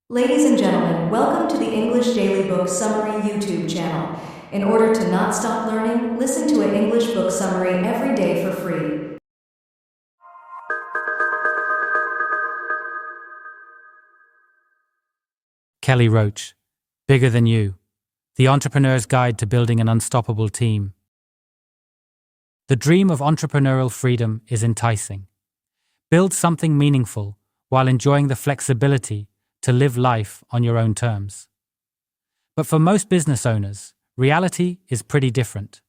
Ladies and gentlemen, welcome to the English Daily Book Summary YouTube channel. In order to not stop learning, listen to an English book summary every day for free. Kelly Roach, Bigger Than You, The Entrepreneur's Guide to Building an Unstoppable Team. The dream of entrepreneurial freedom is enticing. Build something meaningful while enjoying the flexibility to live life on your own terms. But for most business owners, reality is pretty different.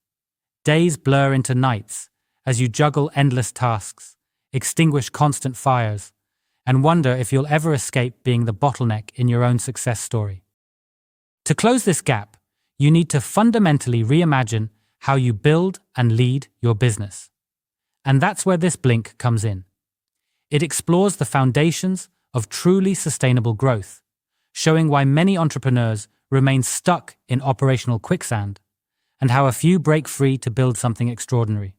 Days blur into nights as you juggle endless tasks, extinguish constant fires, and wonder if you'll ever escape being the bottleneck in your own success story. To close this gap, you need to fundamentally reimagine how you build and lead your business. And that's where this blink comes in. It explores the foundations of truly sustainable growth, showing why many entrepreneurs remain stuck in operational quicksand and how a few break free to build something extraordinary.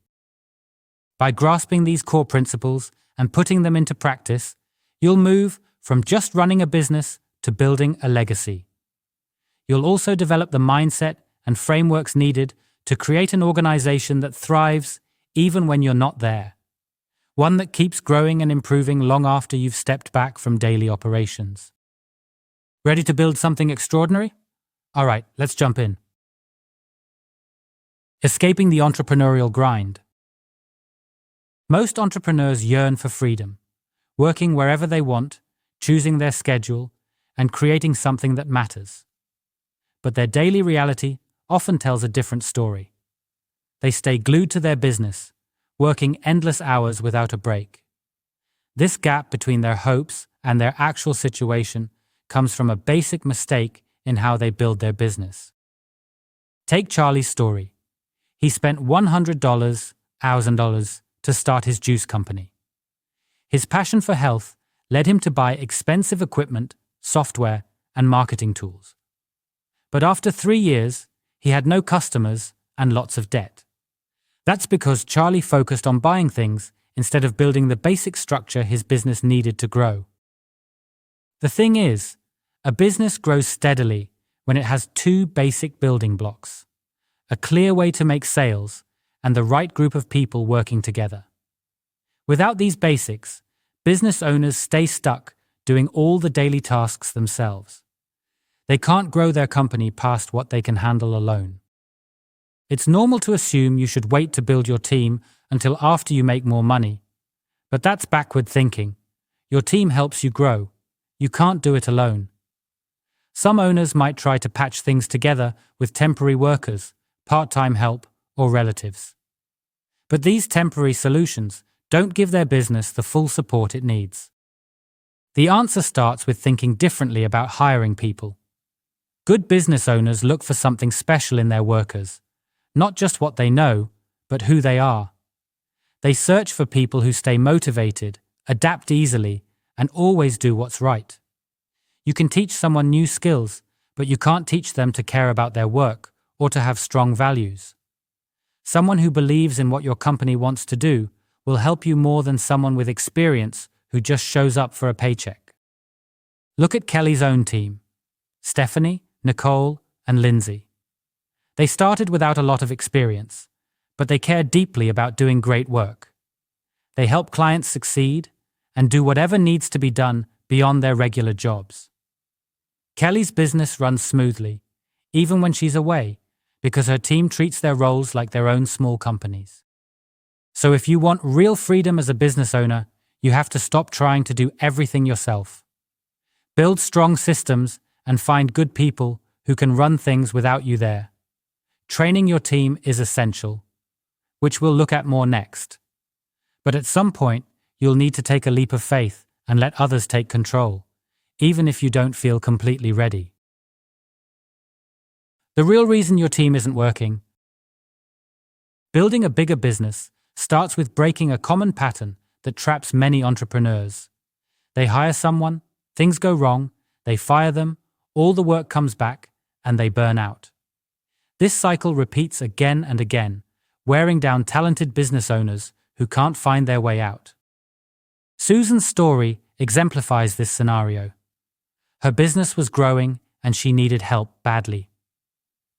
By grasping these core principles and putting them into practice, you'll move from just running a business to building a legacy. You'll also develop the mindset and frameworks needed to create an organization that thrives even when you're not there. One that keeps growing and improving long after you've stepped back from daily operations. Ready to build something extraordinary? All right, let's jump in. Escaping the entrepreneurial grind. Most entrepreneurs yearn for freedom, working wherever they want, choosing their schedule, and creating something that matters. But their daily reality often tells a different story. They stay glued to their business, working endless hours without a break. This gap between their hopes and their actual situation comes from a basic mistake in how they build their business. Take Charlie's story. He spent $100,000 to start his juice company. His passion for health led him to buy expensive equipment, software, and marketing tools. But after 3 years, he had no customers and lots of debt. That's because Charlie focused on buying things instead of building the basic structure his business needed to grow. The thing is, a business grows steadily when it has two basic building blocks: a clear way to make sales and the right group of people working together. Without these basics, business owners stay stuck doing all the daily tasks themselves. They can't grow their company past what they can handle alone. It's normal to assume you should wait to build your team until after you make more money. But that's backward thinking. Your team helps you grow. You can't do it alone. Some owners might try to patch things together with temporary workers, part-time help, or relatives. But these temporary solutions don't give their business the full support it needs. The answer starts with thinking differently about hiring people. Good business owners look for something special in their workers. Not just what they know, but who they are. They search for people who stay motivated, adapt easily, and always do what's right. You can teach someone new skills, but you can't teach them to care about their work or to have strong values. Someone who believes in what your company wants to do will help you more than someone with experience who just shows up for a paycheck. Look at Kelly's own team: Stephanie, Nicole, and Lindsay. They started without a lot of experience, but they care deeply about doing great work. They help clients succeed and do whatever needs to be done beyond their regular jobs. Kelly's business runs smoothly, even when she's away, because her team treats their roles like their own small companies. So if you want real freedom as a business owner, you have to stop trying to do everything yourself. Build strong systems and find good people who can run things without you there. Training your team is essential, which we'll look at more next. But at some point, you'll need to take a leap of faith and let others take control, even if you don't feel completely ready. The real reason your team isn't working. Building a bigger business starts with breaking a common pattern that traps many entrepreneurs. They hire someone, things go wrong, they fire them, all the work comes back, and they burn out. This cycle repeats again and again, wearing down talented business owners who can't find their way out. Susan's story exemplifies this scenario. Her business was growing and she needed help badly.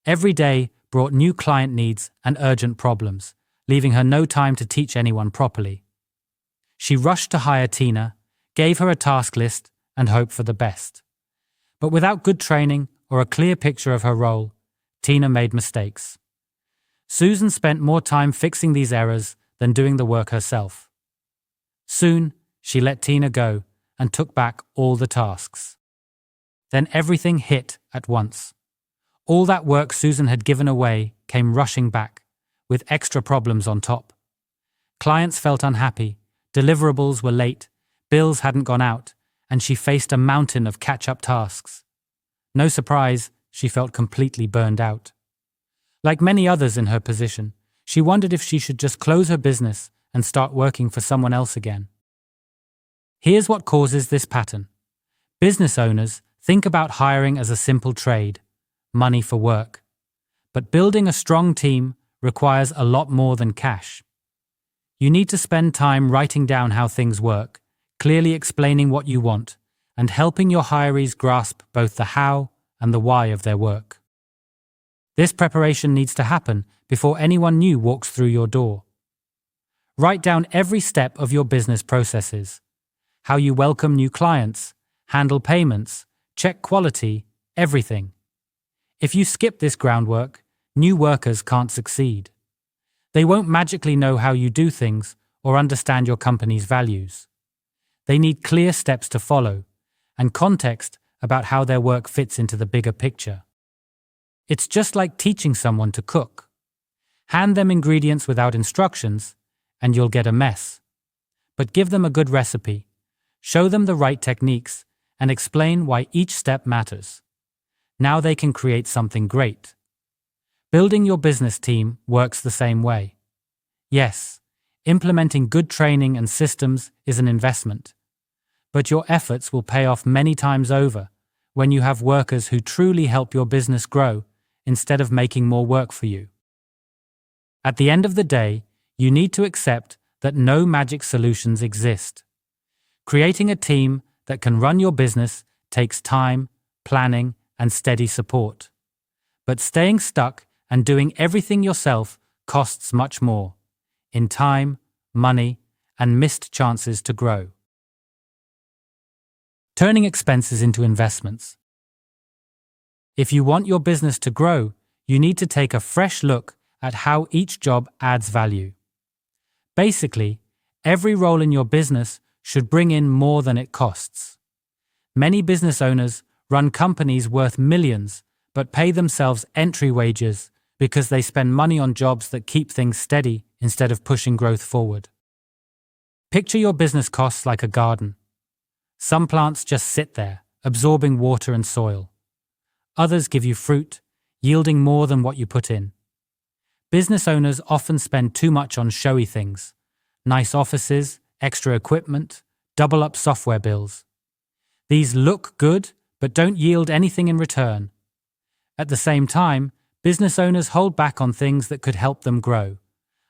Every day brought new client needs and urgent problems, leaving her no time to teach anyone properly. She rushed to hire Tina, gave her a task list, and hoped for the best. But without good training or a clear picture of her role, Tina made mistakes. Susan spent more time fixing these errors than doing the work herself. Soon, she let Tina go and took back all the tasks. Then everything hit at once. All that work Susan had given away came rushing back, with extra problems on top. Clients felt unhappy, deliverables were late, bills hadn't gone out, and she faced a mountain of catch-up tasks. No surprise, she felt completely burned out. Like many others in her position, she wondered if she should just close her business and start working for someone else again. Here's what causes this pattern. Business owners think about hiring as a simple trade, money for work. But building a strong team requires a lot more than cash. You need to spend time writing down how things work, clearly explaining what you want, and helping your hirees grasp both the how and the why of their work. This preparation needs to happen before anyone new walks through your door. Write down every step of your business processes: how you welcome new clients, handle payments, check quality, everything. If you skip this groundwork, new workers can't succeed. They won't magically know how you do things or understand your company's values. They need clear steps to follow and context about how their work fits into the bigger picture. It's just like teaching someone to cook. Hand them ingredients without instructions, and you'll get a mess. But give them a good recipe, show them the right techniques, and explain why each step matters. Now they can create something great. Building your business team works the same way. Yes, implementing good training and systems is an investment, but your efforts will pay off many times over when you have workers who truly help your business grow instead of making more work for you. At the end of the day, you need to accept that no magic solutions exist. Creating a team that can run your business takes time, planning, and steady support. But staying stuck and doing everything yourself costs much more, in time, money, and missed chances to grow. Turning expenses into investments. If you want your business to grow, you need to take a fresh look at how each job adds value. Basically, every role in your business should bring in more than it costs. Many business owners run companies worth millions but pay themselves entry wages because they spend money on jobs that keep things steady instead of pushing growth forward. Picture your business costs like a garden. Some plants just sit there, absorbing water and soil. Others give you fruit, yielding more than what you put in. Business owners often spend too much on showy things: nice offices, extra equipment, double-up software bills. These look good, but don't yield anything in return. At the same time, business owners hold back on things that could help them grow,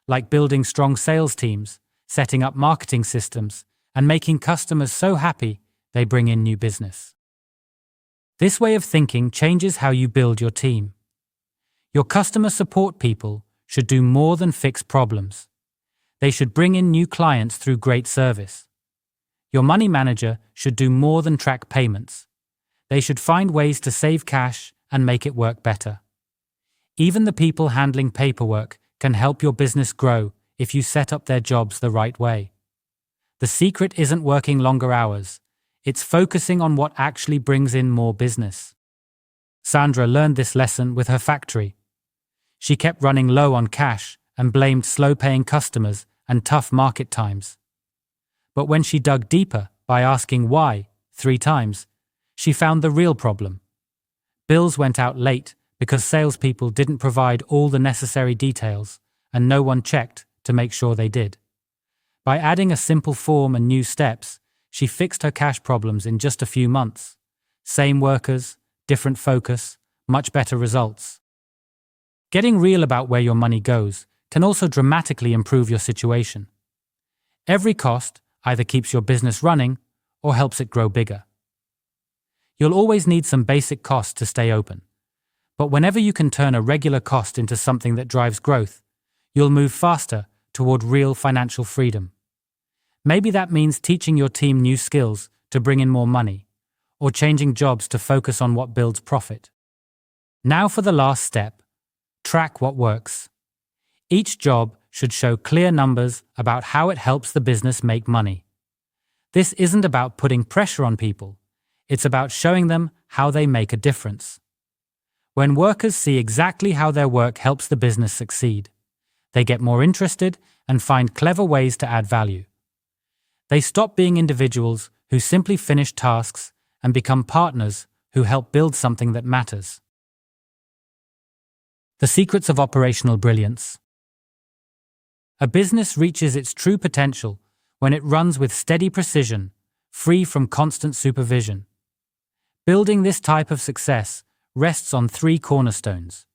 like building strong sales teams, setting up marketing systems, and making customers so happy they bring in new business. This way of thinking changes how you build your team. Your customer support people should do more than fix problems. They should bring in new clients through great service. Your money manager should do more than track payments. They should find ways to save cash and make it work better. Even the people handling paperwork can help your business grow if you set up their jobs the right way. The secret isn't working longer hours. It's focusing on what actually brings in more business. Sandra learned this lesson with her factory. She kept running low on cash and blamed slow-paying customers and tough market times. But when she dug deeper by asking why 3 times, she found the real problem. Bills went out late because salespeople didn't provide all the necessary details and no one checked to make sure they did. By adding a simple form and new steps, she fixed her cash problems in just a few months. Same workers, different focus, much better results. Getting real about where your money goes can also dramatically improve your situation. Every cost either keeps your business running or helps it grow bigger. You'll always need some basic cost to stay open. But whenever you can turn a regular cost into something that drives growth, you'll move faster toward real financial freedom. Maybe that means teaching your team new skills to bring in more money, or changing jobs to focus on what builds profit. Now for the last step: track what works. Each job should show clear numbers about how it helps the business make money. This isn't about putting pressure on people, it's about showing them how they make a difference. When workers see exactly how their work helps the business succeed, they get more interested and find clever ways to add value. They stop being individuals who simply finish tasks and become partners who help build something that matters. The secrets of operational brilliance. A business reaches its true potential when it runs with steady precision, free from constant supervision. Building this type of success rests on three cornerstones: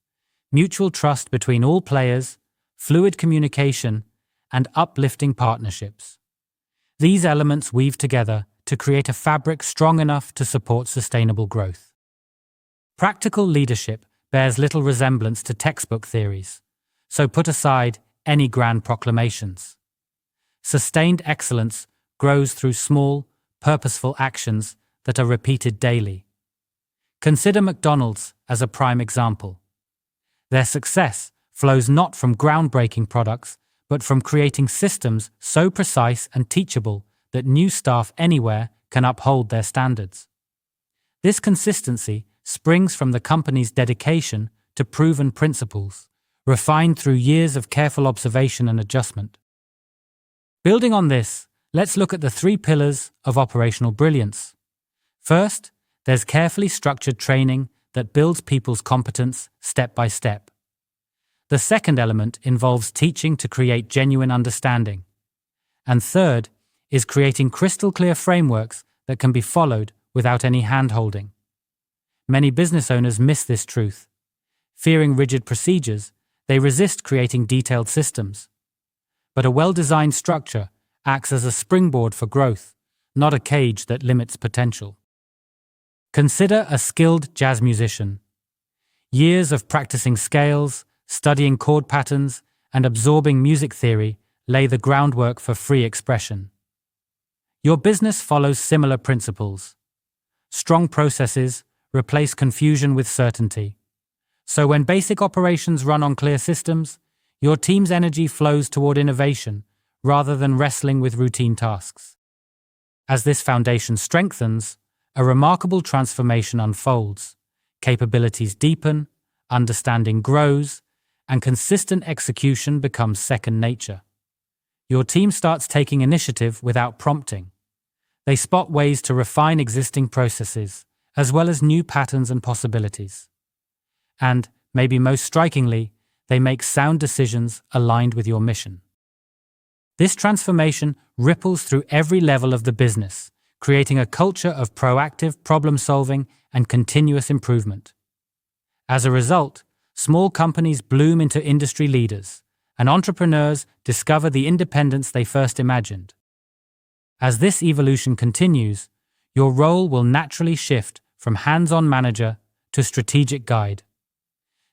mutual trust between all players, fluid communication, and uplifting partnerships. These elements weave together to create a fabric strong enough to support sustainable growth. Practical leadership bears little resemblance to textbook theories, so put aside any grand proclamations. Sustained excellence grows through small, purposeful actions that are repeated daily. Consider McDonald's as a prime example. Their success flows not from groundbreaking products, but from creating systems so precise and teachable that new staff anywhere can uphold their standards. This consistency springs from the company's dedication to proven principles, refined through years of careful observation and adjustment. Building on this, let's look at the three pillars of operational brilliance. First, there's carefully structured training that builds people's competence step by step. The second element involves teaching to create genuine understanding. And third is creating crystal-clear frameworks that can be followed without any hand-holding. Many business owners miss this truth. Fearing rigid procedures, they resist creating detailed systems. But a well-designed structure acts as a springboard for growth, not a cage that limits potential. Consider a skilled jazz musician. Years of practicing scales, studying chord patterns, and absorbing music theory lay the groundwork for free expression. Your business follows similar principles. Strong processes replace confusion with certainty. So when basic operations run on clear systems, your team's energy flows toward innovation rather than wrestling with routine tasks. As this foundation strengthens, a remarkable transformation unfolds. Capabilities deepen, understanding grows, and consistent execution becomes second nature. Your team starts taking initiative without prompting. They spot ways to refine existing processes, as well as new patterns and possibilities. And, maybe most strikingly, they make sound decisions aligned with your mission. This transformation ripples through every level of the business, creating a culture of proactive problem-solving and continuous improvement. As a result, small companies bloom into industry leaders, and entrepreneurs discover the independence they first imagined. As this evolution continues, your role will naturally shift from hands-on manager to strategic guide.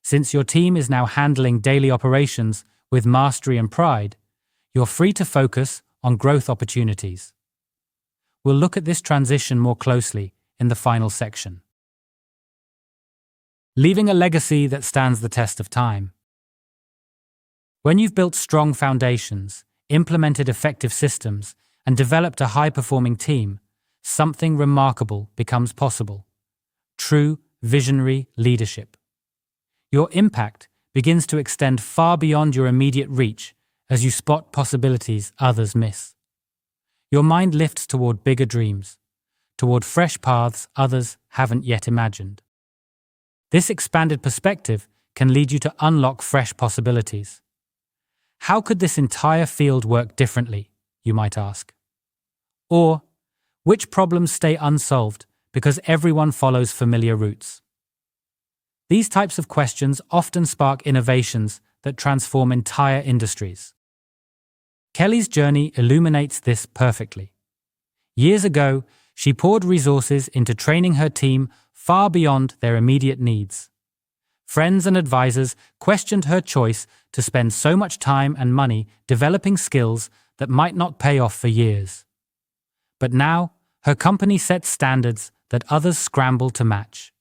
Since your team is now handling daily operations with mastery and pride, you're free to focus on growth opportunities. We'll look at this transition more closely in the final section. Leaving a legacy that stands the test of time. When you've built strong foundations, implemented effective systems, and developed a high-performing team, something remarkable becomes possible. True visionary leadership. Your impact begins to extend far beyond your immediate reach as you spot possibilities others miss. Your mind lifts toward bigger dreams, toward fresh paths others haven't yet imagined. This expanded perspective can lead you to unlock fresh possibilities. How could this entire field work differently, you might ask? Or, which problems stay unsolved because everyone follows familiar routes? These types of questions often spark innovations that transform entire industries. Kelly's journey illuminates this perfectly. Years ago, She poured resources into training her team far beyond their immediate needs. Friends and advisors questioned her choice to spend so much time and money developing skills that might not pay off for years. But now, her company sets standards that others scramble to match.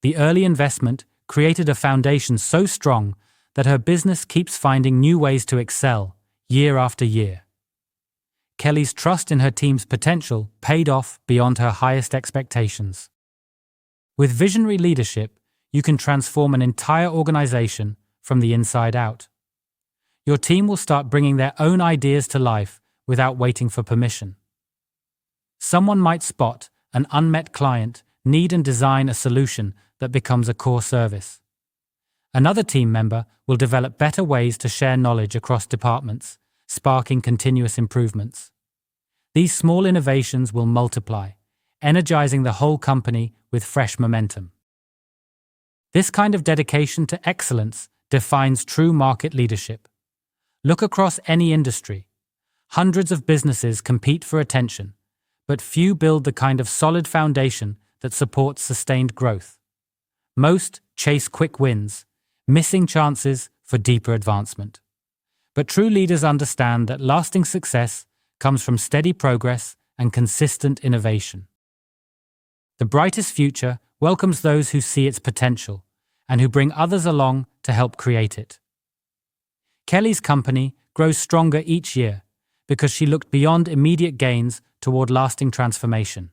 The early investment created a foundation so strong that her business keeps finding new ways to excel year after year. Kelly's trust in her team's potential paid off beyond her highest expectations. With visionary leadership, you can transform an entire organization from the inside out. Your team will start bringing their own ideas to life without waiting for permission. Someone might spot an unmet client need and design a solution that becomes a core service. Another team member will develop better ways to share knowledge across departments, sparking continuous improvements. These small innovations will multiply, energizing the whole company with fresh momentum. This kind of dedication to excellence defines true market leadership. Look across any industry. Hundreds of businesses compete for attention, but few build the kind of solid foundation that supports sustained growth. Most chase quick wins, missing chances for deeper advancement. But true leaders understand that lasting success comes from steady progress and consistent innovation. The brightest future welcomes those who see its potential and who bring others along to help create it. Kelly's company grows stronger each year because she looked beyond immediate gains toward lasting transformation.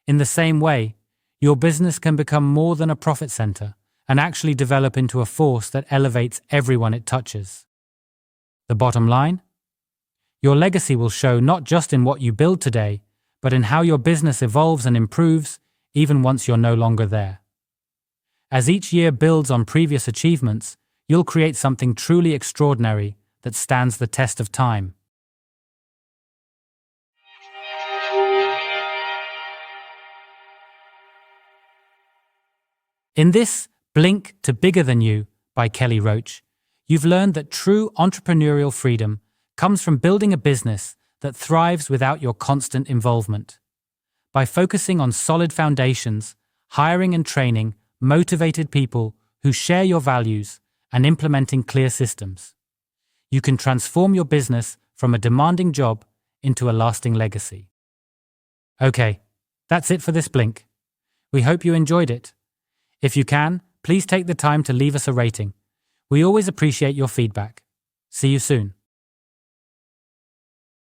In the same way, your business can become more than a profit center and actually develop into a force that elevates everyone it touches. The bottom line? Your legacy will show not just in what you build today, but in how your business evolves and improves even once you're no longer there. As each year builds on previous achievements, you'll create something truly extraordinary that stands the test of time. In this Blink to Bigger Than You by Kelly Roach, you've learned that true entrepreneurial freedom comes from building a business that thrives without your constant involvement. By focusing on solid foundations, hiring and training motivated people who share your values, and implementing clear systems, you can transform your business from a demanding job into a lasting legacy. Okay, that's it for this Blink. We hope you enjoyed it. If you can, please take the time to leave us a rating. We always appreciate your feedback. See you soon.